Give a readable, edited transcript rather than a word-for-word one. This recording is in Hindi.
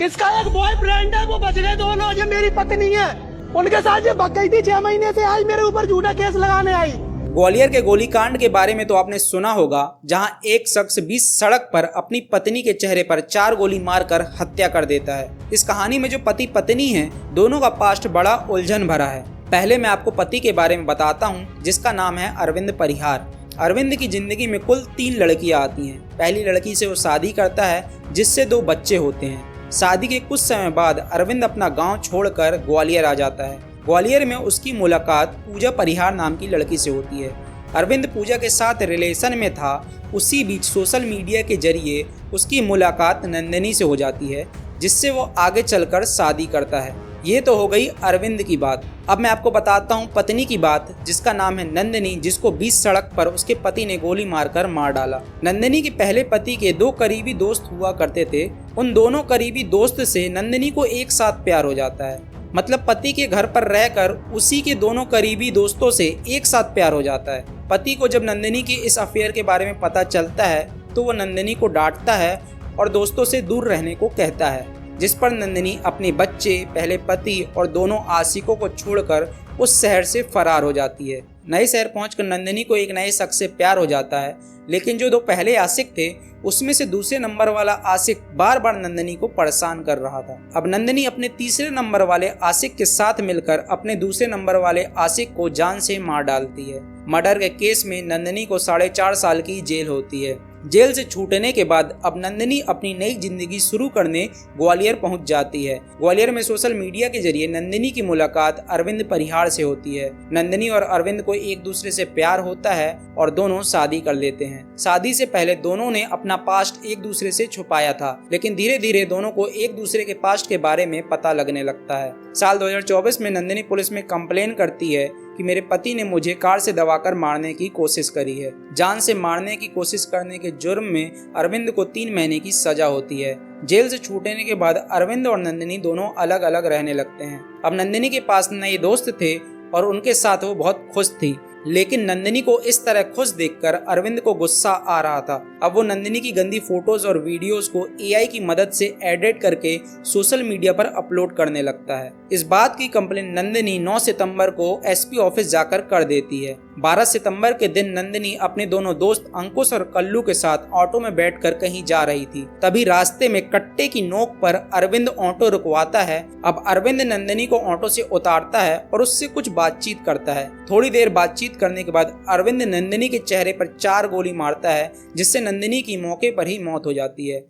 इसका एक बॉयफ्रेंड है, वो बच गए दोनों। ये मेरी पत्नी है, उनके साथ ये भग गई थी 6 महीने से। आज मेरे ऊपर झूठा केस लगाने आई। ग्वालियर के गोलीकांड के बारे में तो आपने सुना होगा, जहां एक शख्स बीच सड़क पर अपनी पत्नी के चेहरे पर 4 गोली मारकर हत्या कर देता है। इस कहानी में जो पति पत्नी हैं, दोनों का पास्ट बड़ा उलझन भरा है। पहले मैं आपको पति के बारे में बताता हूं, जिसका नाम है अरविंद परिहार। अरविंद की जिंदगी में कुल 3 लड़कियां आती हैं। पहली लड़की से वो शादी करता है, जिससे 2 बच्चे होते हैं। शादी के कुछ समय बाद अरविंद अपना गांव छोड़कर ग्वालियर आ जाता है। ग्वालियर में उसकी मुलाकात पूजा परिहार नाम की लड़की से होती है। अरविंद पूजा के साथ रिलेशन में था। उसी बीच सोशल मीडिया के जरिए उसकी मुलाकात नंदिनी से हो जाती है, जिससे वो आगे चलकर शादी करता है। ये तो हो गई अरविंद की बात। अब मैं आपको बताता हूँ पत्नी की बात, जिसका नाम है नंदिनी, जिसको बीच सड़क पर उसके पति ने गोली मारकर मार डाला। नंदिनी के पहले पति के 2 करीबी दोस्त हुआ करते थे। उन दोनों करीबी दोस्त से नंदिनी को एक साथ प्यार हो जाता है। मतलब पति के घर पर रहकर उसी के दोनों करीबी दोस्तों से एक साथ प्यार हो जाता है। पति को जब नंदिनी के इस अफेयर के बारे में पता चलता है, तो वो नंदिनी को डांटता है और दोस्तों से दूर रहने को कहता है, जिस पर नंदिनी अपने बच्चे, पहले पति और दोनों आशिकों को छोड़कर उस शहर से फरार हो जाती है। नए शहर पहुंचकर नंदिनी को एक नए शख्स से प्यार हो जाता है, लेकिन जो 2 पहले आशिक थे, उसमें से दूसरे नंबर वाला आशिक बार बार नंदिनी को परेशान कर रहा था। अब नंदिनी अपने तीसरे नंबर वाले आशिक के साथ मिलकर अपने दूसरे नंबर वाले आशिक को जान से मार डालती है। मर्डर के केस में नंदिनी को 4.5 साल की जेल होती है। जेल से छूटने के बाद अब नंदिनी अपनी नई जिंदगी शुरू करने ग्वालियर पहुंच जाती है। ग्वालियर में सोशल मीडिया के जरिए नंदिनी की मुलाकात अरविंद परिहार से होती है। नंदिनी और अरविंद को एक दूसरे से प्यार होता है और दोनों शादी कर लेते हैं। शादी से पहले दोनों ने अपना पास्ट एक दूसरे से छुपाया था, लेकिन धीरे धीरे दोनों को एक दूसरे के पास्ट के बारे में पता लगने लगता है। साल 2024 में नंदिनी पुलिस में कंप्लेन करती है कि मेरे पति ने मुझे कार से दबाकर मारने की कोशिश करी है। जान से मारने की कोशिश करने के जुर्म में अरविंद को 3 महीने की सजा होती है। जेल से छूटने के बाद अरविंद और नंदिनी दोनों अलग अलग रहने लगते हैं। अब नंदिनी के पास नए दोस्त थे और उनके साथ वो बहुत खुश थी, लेकिन नंदिनी को इस तरह खुश देखकर अरविंद को गुस्सा आ रहा था। अब वो नंदिनी की गंदी फोटोज और वीडियोस को AI की मदद से एडिट करके सोशल मीडिया पर अपलोड करने लगता है। इस बात की कंप्लेन नंदिनी 9 सितंबर को SP ऑफिस जाकर कर देती है। 12 सितंबर के दिन नंदिनी अपने दोनों दोस्त अंकुश और कल्लू के साथ ऑटो में बैठकर कहीं जा रही थी। तभी रास्ते में कट्टे की नोक पर अरविंद ऑटो रुकवाता है। अब अरविंद नंदिनी को ऑटो से उतारता है और उससे कुछ बातचीत करता है। थोड़ी देर बातचीत करने के बाद अरविंद नंदिनी के चेहरे पर 4 गोली मारता है, जिससे नंदिनी की मौके पर ही मौत हो जाती है।